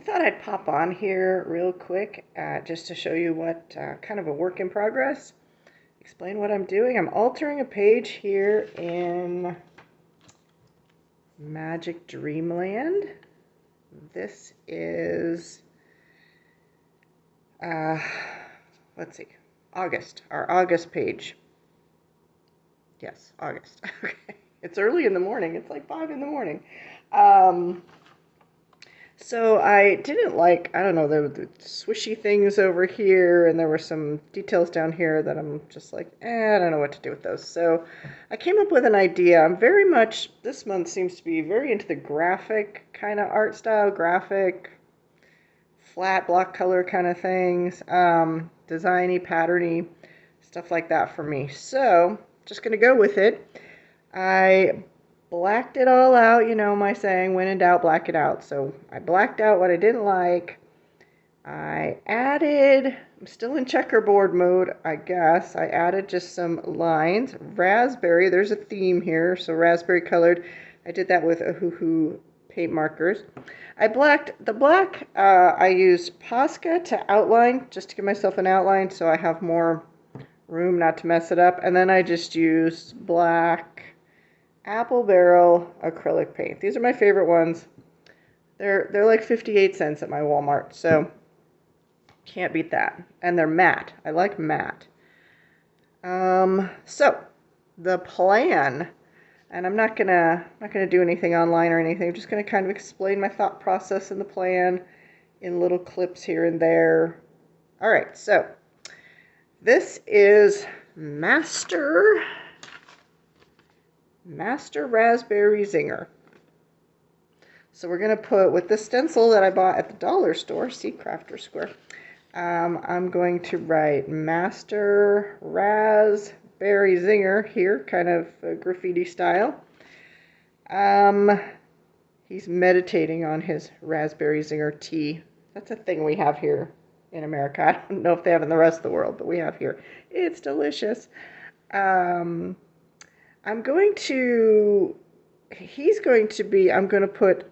thought I'd pop on here real quick just to show you what kind of a work in progress. Explain what I'm doing. I'm altering a page here in Magic Dreamland. This is, let's see, August, our August page. Yes, August. Okay. It's early in the morning. It's like 5 in the morning. So I didn't like, I don't know, there were the swishy things over here, and there were some details down here that I'm just like, I don't know what to do with those. So I came up with an idea. I'm very much, this month seems to be very into the graphic kind of art style, graphic, flat block color kind of things, designy, patterny, stuff like that for me. So just going to go with it. I blacked it all out, you know my saying, when in doubt, black it out. So I blacked out what I didn't like. I added, I'm still in checkerboard mode, I guess. I added just some lines. Raspberry, there's a theme here, so raspberry colored. I did that with Ohuhu paint markers. I blacked, the black, I used Posca to outline, just to give myself an outline so I have more room not to mess it up. And then I just used black Apple Barrel acrylic paint. These are my favorite ones. They're like 58 cents at my Walmart, so can't beat that. And they're matte. I like matte. So the plan, and I'm not gonna do anything online or anything. I'm just gonna kind of explain my thought process in the plan in little clips here and there. All right, so this is Master Raspberry Zinger. So we're going to put, with the stencil that I bought at the dollar store, see Crafter Square, I'm going to write Master Raspberry Zinger here, kind of graffiti style. He's meditating on his Raspberry Zinger tea. That's a thing we have here in America. I don't know if they have in the rest of the world, but we have here. It's delicious. I'm going to put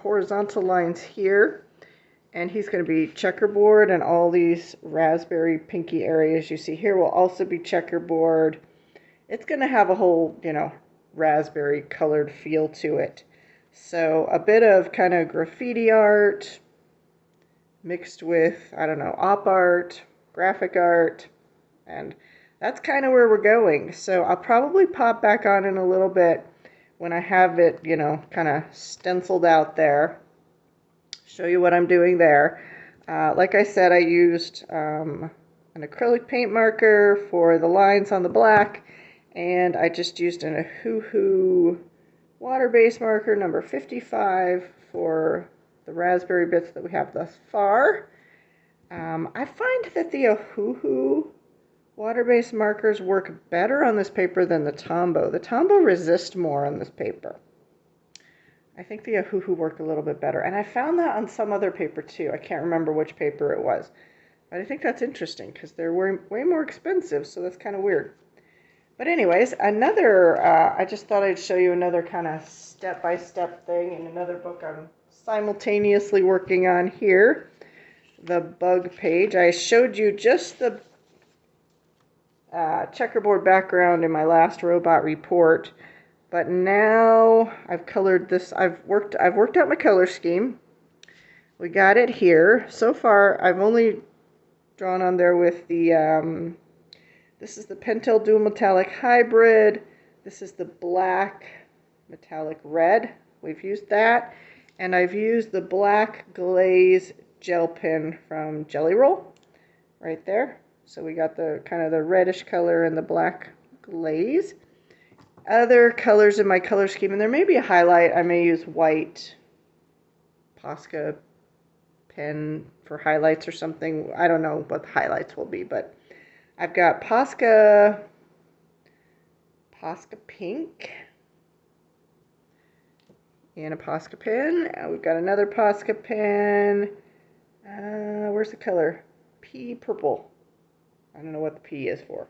horizontal lines here, and he's going to be checkerboard, and all these raspberry pinky areas you see here will also be checkerboard. It's going to have a whole, raspberry colored feel to it. So a bit of kind of graffiti art mixed with, I don't know, op art, graphic art, and that's kind of where we're going. So I'll probably pop back on in a little bit when I have it, kind of stenciled out there. Show you what I'm doing there. Like I said, I used an acrylic paint marker for the lines on the black, and I just used an Ohuhu water-based marker, number 55, for the raspberry bits that we have thus far. I find that the Ohuhu water-based markers work better on this paper than the Tombow. The Tombow resists more on this paper. I think the Ohuhu work a little bit better. And I found that on some other paper too. I can't remember which paper it was. But I think that's interesting because they're way more expensive, so that's kind of weird. But anyways, I just thought I'd show you another kind of step-by-step thing in another book I'm simultaneously working on here. The bug page. I showed you just the checkerboard background in my last robot report, but now I've colored this. I've worked out my color scheme. We got it here. So far I've only drawn on there with the this is the Pentel Dual Metallic Hybrid. This is the black metallic red. We've used that, and I've used the black glaze gel pen from Jelly Roll right there. So we got the kind of the reddish color and the black glaze. Other colors in my color scheme, and there may be a highlight. I may use white Posca pen for highlights or something. I don't know what the highlights will be, but I've got Posca pink and a Posca pen. We've got another Posca pen. Where's the color? Pea purple. I don't know what the P is for.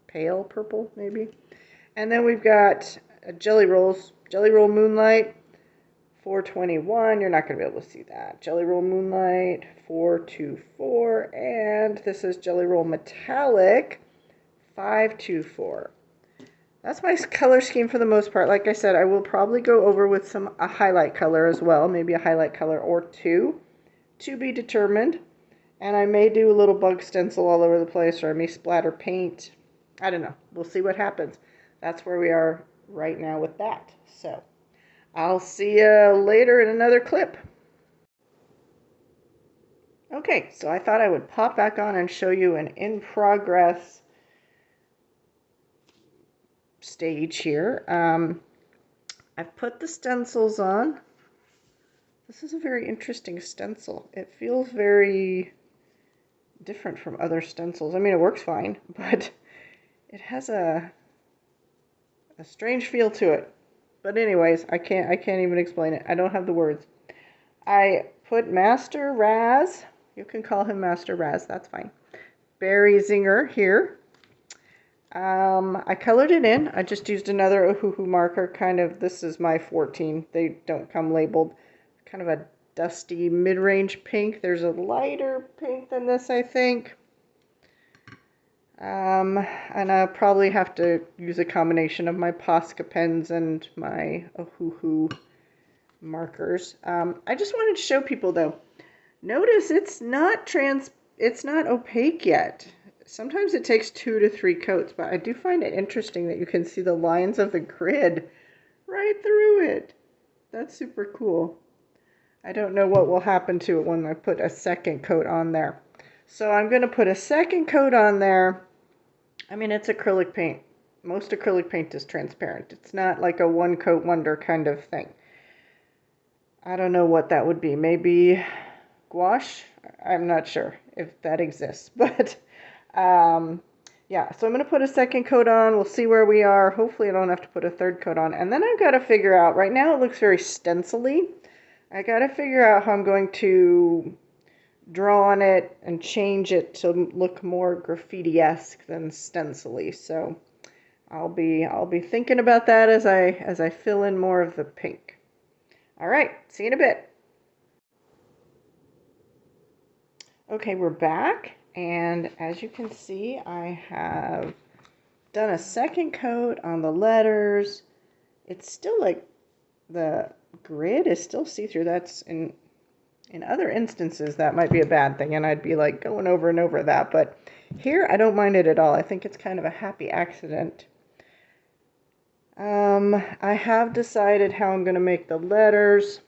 Pale purple, maybe. And then we've got Jelly Roll Moonlight 421, you're not going to be able to see that. Jelly Roll Moonlight, 424, and this is Jelly Roll Metallic, 524. That's my color scheme for the most part. Like I said, I will probably go over with a highlight color as well, maybe a highlight color or two, to be determined. And I may do a little bug stencil all over the place, or I may splatter paint. I don't know. We'll see what happens. That's where we are right now with that. So I'll see you later in another clip. Okay, so I thought I would pop back on and show you an in-progress stage here. I've put the stencils on. This is a very interesting stencil. It feels very different from other stencils. I mean, it works fine, but it has a strange feel to it. But anyways, I can't even explain it. I don't have the words. I put Master Raz. You can call him Master Raz. That's fine. Berry Zinger here. I colored it in. I just used another Ohuhu marker. Kind of, this is my 14. They don't come labeled. Kind of a dusty mid-range pink. There's a lighter pink than this, I think. And I'll probably have to use a combination of my Posca pens and my Ohuhu markers. I just wanted to show people though. Notice it's not opaque yet. Sometimes it takes 2 to 3 coats, but I do find it interesting that you can see the lines of the grid right through it. That's super cool. I don't know what will happen to it when I put a second coat on there. So I'm going to put a second coat on there. I mean, it's acrylic paint. Most acrylic paint is transparent. It's not like a one coat wonder kind of thing. I don't know what that would be. Maybe gouache? I'm not sure if that exists, but yeah, so I'm going to put a second coat on. We'll see where we are. Hopefully I don't have to put a third coat on. And then I've got to figure out, right now it looks very stencil-y. I got to figure out how I'm going to draw on it and change it to look more graffiti-esque than stencil-y. So I'll be thinking about that as I fill in more of the pink. All right, see you in a bit. Okay, we're back, and as you can see, I have done a second coat on the letters. It's still like the grid is still see-through. That's in other instances that might be a bad thing, and I'd be like going over and over that, but here I don't mind it at all. I think it's kind of a happy accident. I have decided how I'm going to make the letters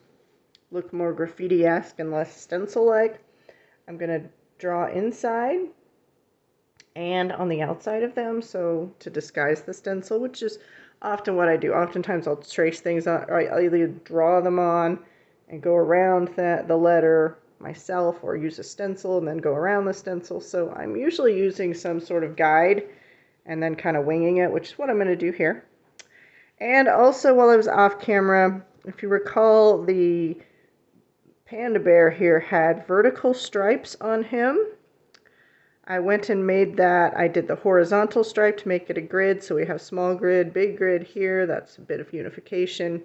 look more graffiti-esque and less stencil-like. I'm going to draw inside and on the outside of them, so to disguise the stencil, which is often what I do. Oftentimes I'll trace things on, or I'll either draw them on and go around the letter myself, or use a stencil and then go around the stencil. So I'm usually using some sort of guide and then kind of winging it, which is what I'm going to do here. And also, while I was off camera, if you recall, the panda bear here had vertical stripes on him. I went and made that. I did the horizontal stripe to make it a grid, so we have small grid, big grid here. That's a bit of unification.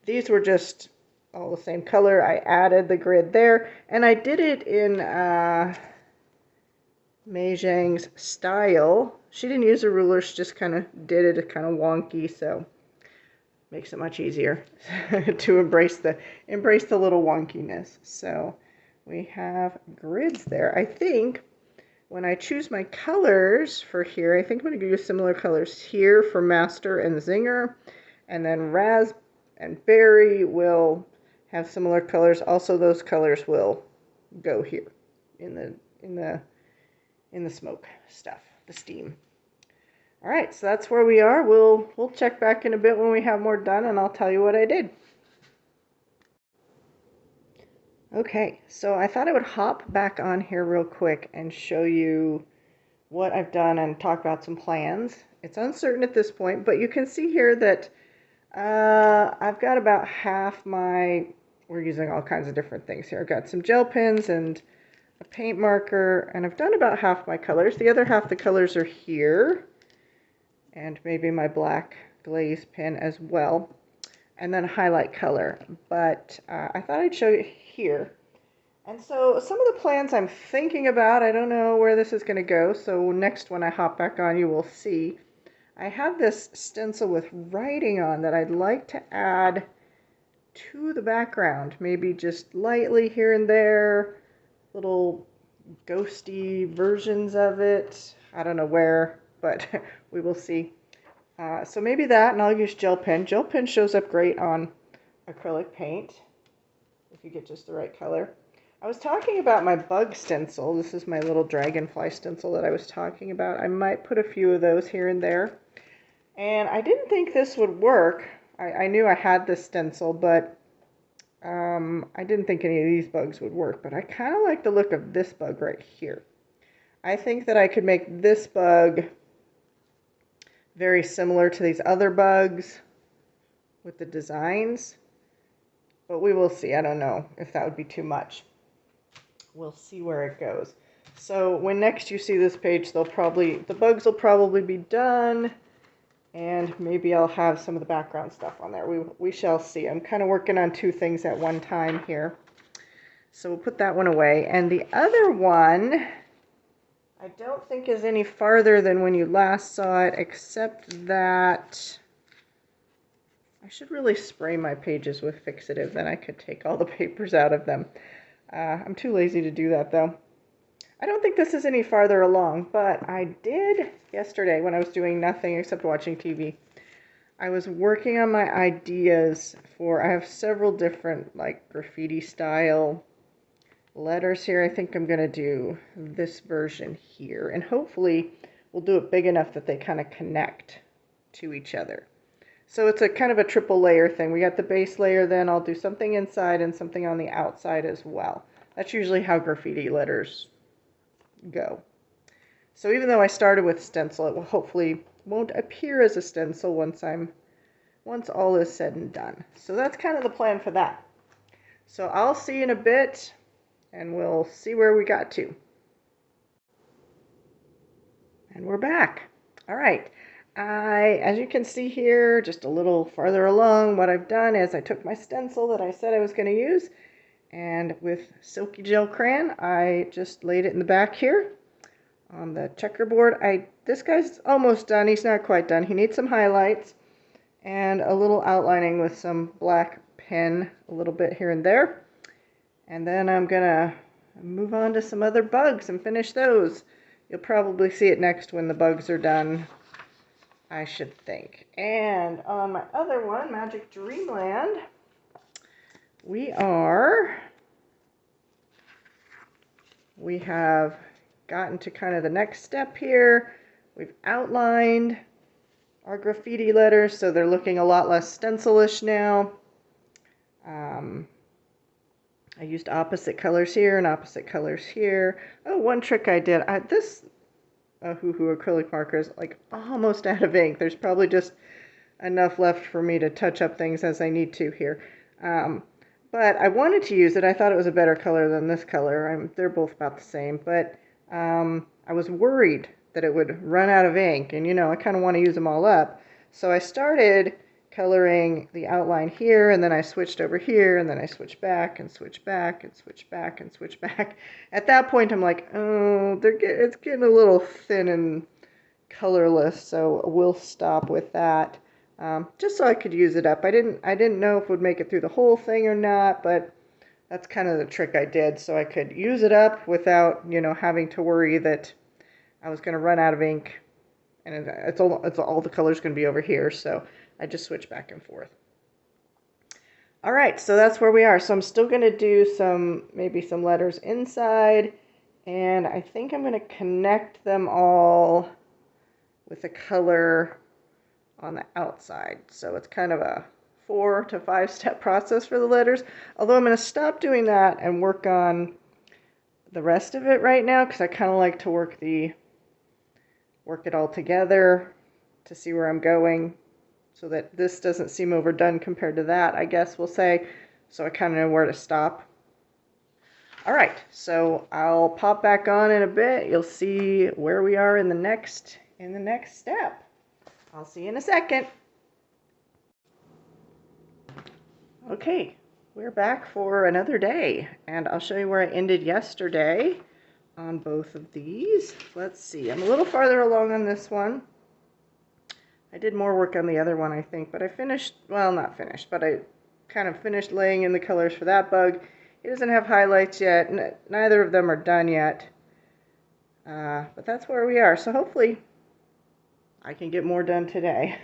These were just all the same color. I added the grid there, and I did it in Mei Zhang's style. She didn't use a ruler, she just kind of did it kind of wonky, so makes it much easier to embrace the little wonkiness. So we have grids there. I think when I choose my colors for here, I think I'm going to use similar colors here for Master and Zinger, and then Raz and Berry will have similar colors. Also, those colors will go here in the smoke stuff, the steam. All right, so that's where we are. We'll check back in a bit when we have more done, and I'll tell you what I did. Okay, so I thought I would hop back on here real quick and show you what I've done and talk about some plans. It's uncertain at this point, but you can see here that I've got about half we're using all kinds of different things here. I've got some gel pens and a paint marker, and I've done about half my colors. The other half the colors are here, and maybe my black glaze pen as well. and then highlight color. But I thought I'd show you here. And so some of the plans I'm thinking about, I don't know where this is going to go, so next when I hop back on you will see. I have this stencil with writing on that I'd like to add to the background, maybe just lightly here and there, little ghosty versions of it. I don't know where, but we will see. So maybe that, and I'll use gel pen. Gel pen shows up great on acrylic paint if you get just the right color. I was talking about my bug stencil. This is my little dragonfly stencil that I was talking about. I might put a few of those here and there. And I didn't think this would work. I knew I had this stencil, but I didn't think any of these bugs would work. But I kind of like the look of this bug right here. I think that I could make this bug very similar to these other bugs with the designs. But we will see. I don't know if that would be too much. We'll see where it goes. So when next you see this page, the bugs will probably be done, and maybe I'll have some of the background stuff on there. We shall see. I'm kind of working on two things at one time here. So we'll put that one away. And the other one, I don't think is any farther than when you last saw it, except that I should really spray my pages with fixative, then I could take all the papers out of them. I'm too lazy to do that, though. I don't think this is any farther along, but I did yesterday when I was doing nothing except watching TV. I was working on my ideas for, I have several different like graffiti style letters here. I think I'm going to do this version here, and hopefully we'll do it big enough that they kind of connect to each other. So it's a kind of a triple layer thing. We got the base layer, then I'll do something inside and something on the outside as well. That's usually how graffiti letters go. So even though I started with stencil, it will hopefully won't appear as a stencil once all is said and done. So that's kind of the plan for that. So I'll see you in a bit, and we'll see where we got to. And we're back. All right. As you can see here, just a little farther along, what I've done is I took my stencil that I said I was going to use, and with silky gel crayon, I just laid it in the back here on the checkerboard. This guy's almost done. He's not quite done. He needs some highlights and a little outlining with some black pen, a little bit here and there. And then I'm going to move on to some other bugs and finish those. You'll probably see it next when the bugs are done, I should think. And on my other one, Magic Dreamland, we have gotten to kind of the next step here. We've outlined our graffiti letters, so they're looking a lot less stencilish now. I used opposite colors here and opposite colors here. Oh, one trick I did, this Hoo-Hoo acrylic marker is like almost out of ink. There's probably just enough left for me to touch up things as I need to here. But I wanted to use it. I thought it was a better color than this color. They're both about the same, but I was worried that it would run out of ink, and I kind of want to use them all up. So I started coloring the outline here, and then I switched over here, and then I switched back and switched back and switched back and switched back. At that point, I'm like, oh, it's getting a little thin and colorless, so we'll stop with that. Just so I could use it up. I didn't know if it would make it through the whole thing or not, but that's kind of the trick I did, so I could use it up without, having to worry that I was going to run out of ink, and it's all the colors going to be over here, so I just switch back and forth. All right, so that's where we are. So I'm still going to do maybe some letters inside, and I think I'm going to connect them all with a color on the outside. So it's kind of a 4 to 5 step process for the letters. Although I'm going to stop doing that and work on the rest of it right now, because I kind of like to work it all together to see where I'm going, so that this doesn't seem overdone compared to that, I guess we'll say. So I kind of know where to stop. All right, so I'll pop back on in a bit. You'll see where we are in the next step. I'll see you in a second. Okay, we're back for another day, and I'll show you where I ended yesterday on both of these. Let's see, I'm a little farther along on this one. I did more work on the other one, I think, but I finished, well, not finished, but I kind of finished laying in the colors for that bug. It doesn't have highlights yet, neither of them are done yet, but that's where we are. So hopefully I can get more done today.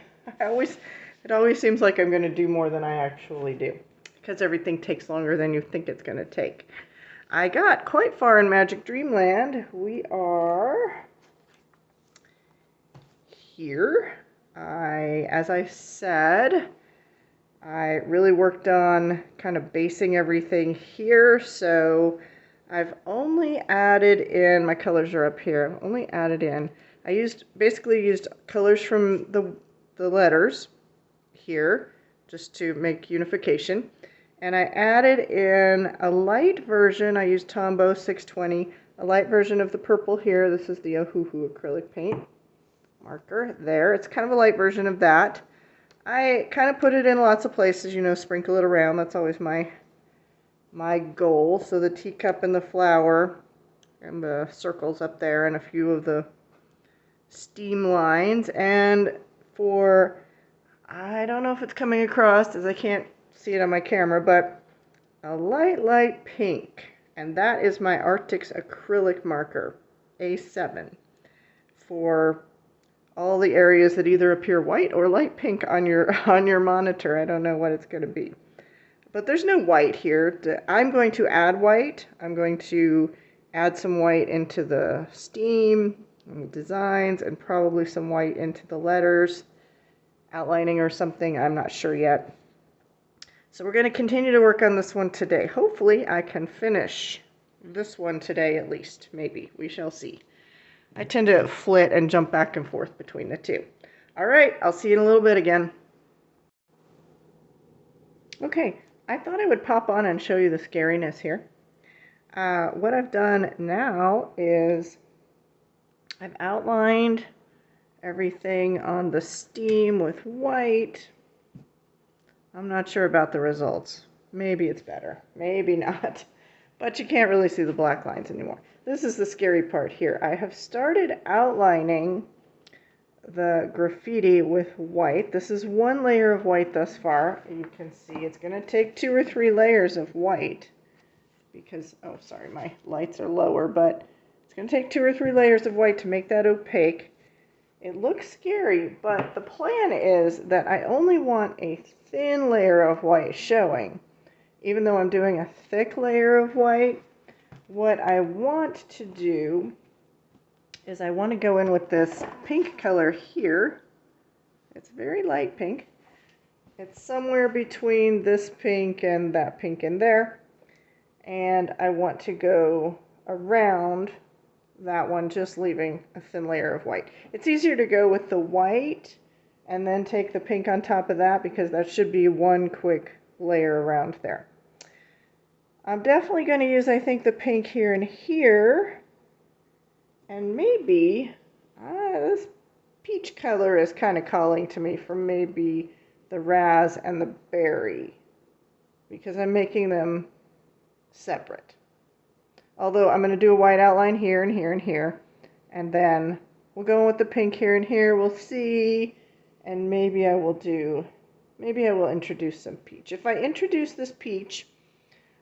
It always seems like I'm going to do more than I actually do, because everything takes longer than you think it's going to take. I got quite far in Magic Dreamland. We are here. As I said, I really worked on kind of basing everything here, so I've only added in, my colors are up here, I've only added in, I basically used colors from the letters here, just to make unification. And I added in a light version, I used Tombow 620, a light version of the purple here. This is the Ohuhu acrylic paint marker there. It's kind of a light version of that. I kind of put it in lots of places, you know, sprinkle it around. That's always my goal. So the teacup and the flower and the circles up there and a few of the steam lines. And for, I don't know if it's coming across as I can't see it on my camera, but a light pink. And that is my Arctic's acrylic marker, A7, for all the areas that either appear white or light pink on your monitor. I don't know what it's going to be. But there's no white here. I'm going to add white. I'm going to add some white into the steam and the designs, and probably some white into the letters, outlining or something. I'm not sure yet. So we're going to continue to work on this one today. Hopefully I can finish this one today at least. Maybe. We shall see. I tend to flit and jump back and forth between the two. All right, I'll see you in a little bit again. Okay, I thought I would pop on and show you the Scariness here. What I've done now is I've outlined everything on the steam with white. I'm not sure about the results. Maybe it's better, maybe not. But you can't really see the black lines anymore. This is the scary part here. I have started outlining the graffiti with white. This is one layer of white thus far. You can see it's going to take 2 or 3 layers of white because, oh sorry, my lights are lower, but it's going to take 2 or 3 layers of white to make that opaque. It looks scary, but the plan is that I only want a thin layer of white showing. Even though I'm doing a thick layer of white, what I want to do is I want to go in with this pink color here. It's very light pink. It's somewhere between this pink and that pink in there. And I want to go around that one, just leaving a thin layer of white. It's easier to go with the white and then take the pink on top of that, because that should be one quick layer around there. I'm definitely going to use, I think, the pink here and here. And maybe, this peach color is kind of calling to me for maybe the raz and the berry, because I'm making them separate. Although I'm going to do a white outline here and here and here. And then we'll go in with the pink here and here. We'll see. And maybe I will introduce some peach. If I introduce this peach,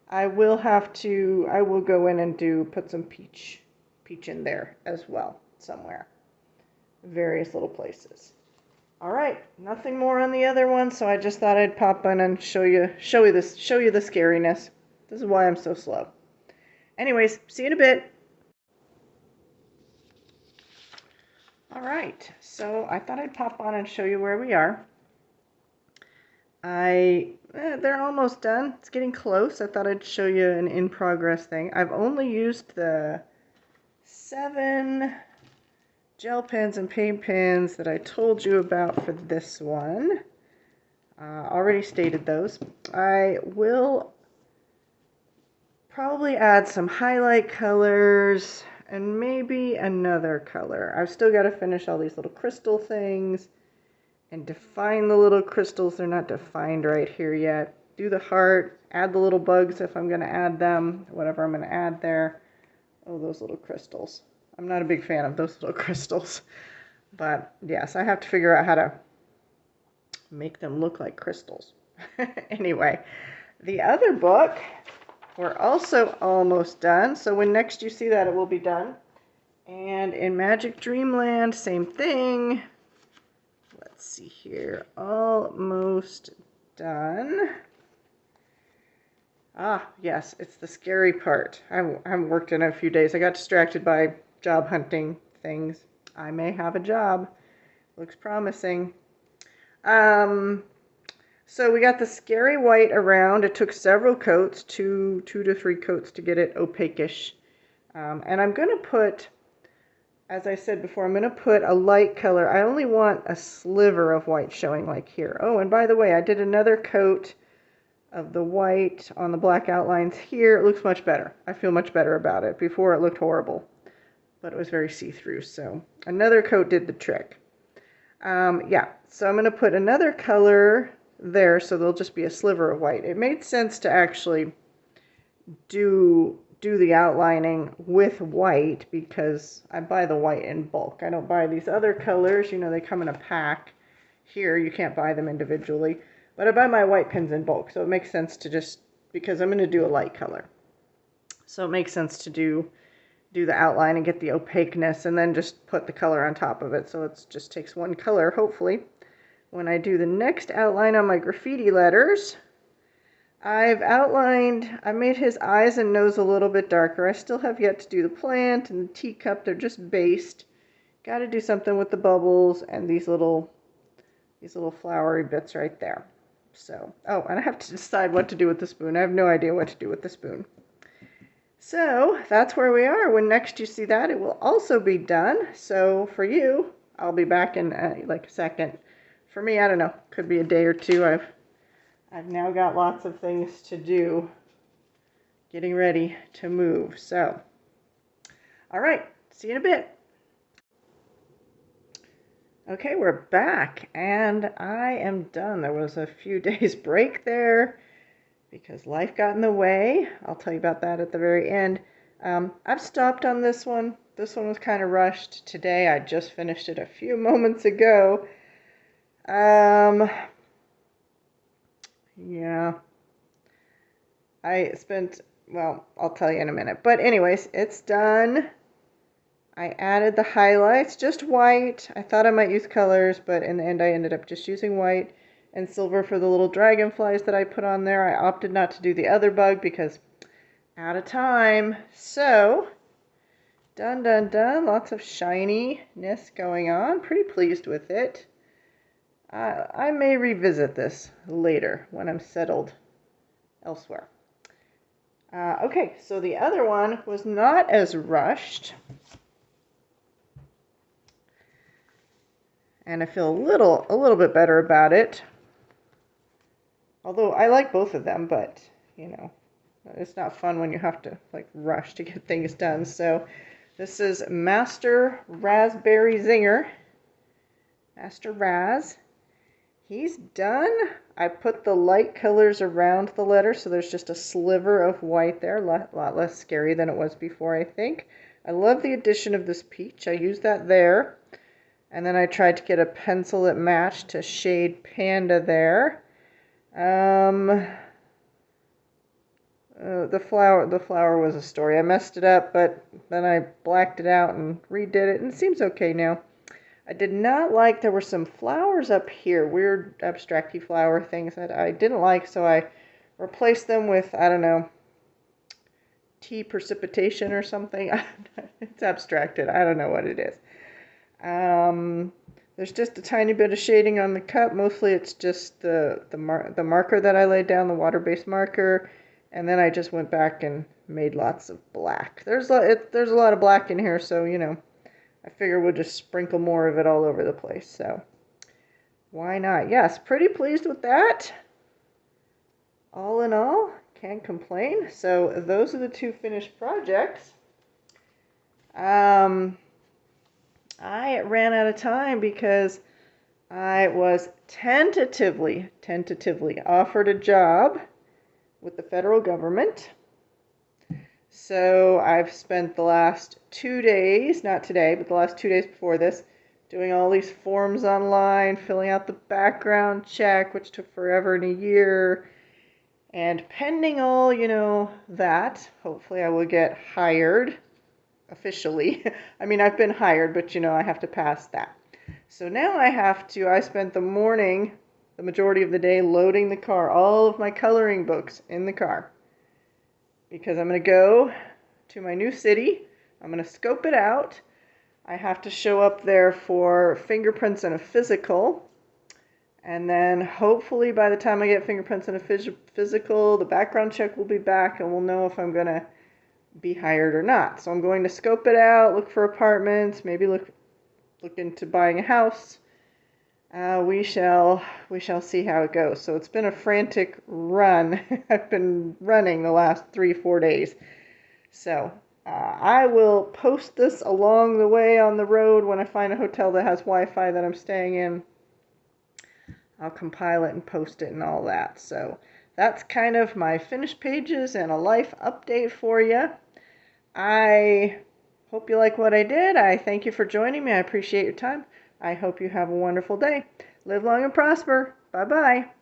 I will go in and put some peach in there as well, somewhere. Various little places. All right, nothing more on the other one, so I just thought I'd pop in and show you the Scariness. This is why I'm so slow. Anyways, see you in a bit. All right, so I thought I'd pop on and show you where we are. They're almost done. It's getting close. I thought I'd show you an in-progress thing. I've only used the 7 gel pens and paint pens that I told you about for this one. Already stated those. I will probably add some highlight colors and maybe another color. I've still got to finish all these little crystal things and define the little crystals. They're not defined right here yet. do the heart, add the little bugs if I'm going to add them, whatever I'm going to add there. Oh, those little crystals. I'm not a big fan of those little crystals. But yes, I have to figure out how to make them look like crystals. Anyway, the other book, we're also almost done. So when next you see that, it will be done. And in Magic Dreamland, same thing. Let's see here, almost done. Ah, yes, it's the scary part. I haven't worked in a few days. I got distracted by job hunting things. I may have a job. Looks promising. So we got the scary white around. It took several coats, two to three coats to get it opaque-ish. And I'm going to put, as I said before, I'm going to put a light color. I only want a sliver of white showing like here. Oh, and by the way, I did another coat of the white on the black outlines here. It looks much better. I feel much better about it. Before it looked horrible, but it was very see-through. So another coat did the trick. Yeah, so I'm going to put another color there, so there'll just be a sliver of white. It made sense to actually do the outlining with white because I buy the white in bulk. I don't buy these other colors. You know, they come in a pack. Here, you can't buy them individually. But I buy my white pens in bulk, so it makes sense to just, because I'm going to do a light color. So it makes sense to do the outline and get the opaqueness and then just put the color on top of it. So it just takes one color, hopefully. When I do the next outline on my graffiti letters, I made his eyes and nose a little bit darker. I still have yet to do the plant and the teacup. They're just based. Got to do something with the bubbles and these little flowery bits right there. So, oh, and I have to decide what to do with the spoon. I have no idea what to do with the spoon. So that's where we are. When next you see that, it will also be done. So for you, I'll be back in like a second. For me, I don't know, could be a day or two. I've now got lots of things to do, getting ready to move. So, all right, see you in a bit. Okay, we're back, and I am done. There was a few days break there because life got in the way. I'll tell you about that at the very end. I've stopped on this one. This one was kind of rushed today. I just finished it a few moments ago. Yeah. Well, I'll tell you in a minute. But anyways, it's done. I added the highlights, just white. I thought I might use colors, but in the end I ended up just using white and silver for the little dragonflies that I put on there. I opted not to do the other bug because out of time. So, done, done, done. Lots of shininess going on. Pretty pleased with it. I may revisit this later when I'm settled elsewhere. Okay, so the other one was not as rushed. And I feel a little bit better about it. Although I like both of them, but, you know, it's not fun when you have to, like, rush to get things done. So, this is Master Raspberry Zinger. Master Raz. He's done. I put the light colors around the letter, so there's just a sliver of white there. A lot less scary than it was before, I think. I love the addition of this peach. I used that there. And then I tried to get a pencil that matched to shade Panda there. The flower was a story. I messed it up, but then I blacked it out and redid it, and it seems okay now. I did not like, there were some flowers up here, weird abstract-y flower things that I didn't like, so I replaced them with, I don't know, tea precipitation or something. It's abstracted. I don't know what it is. There's just a tiny bit of shading on the cup. Mostly it's just the marker that I laid down, the water-based marker, and then I just went back and made lots of black. There's a lot of black in here, so, you know, I figure we'll just sprinkle more of it all over the place, so why not? Yes, pretty pleased with that. All in all, can't complain. So those are the two finished projects. I ran out of time because I was tentatively offered a job with the federal government. So I've spent the last 2 days, not today, but the last 2 days before this, doing all these forms online, filling out the background check, which took forever and a year. And pending all, that, hopefully I will get hired officially. I mean, I've been hired, but I have to pass that. So now I spent the morning, the majority of the day, loading the car, all of my coloring books in the car. Because I'm going to go to my new city. I'm going to scope it out. I have to show up there for fingerprints and a physical. And then hopefully by the time I get fingerprints and a physical, the background check will be back and we'll know if I'm going to be hired or not. So I'm going to scope it out, look for apartments, maybe look into buying a house. We shall see how it goes. So it's been a frantic run. I've been running the last 3-4 days. So I will post this along the way on the road when I find a hotel that has Wi-Fi that I'm staying in. I'll compile it and post it and all that. So that's kind of my finished pages and a life update for you. I hope you like what I did. I thank you for joining me. I appreciate your time. I hope you have a wonderful day. Live long and prosper. Bye-bye.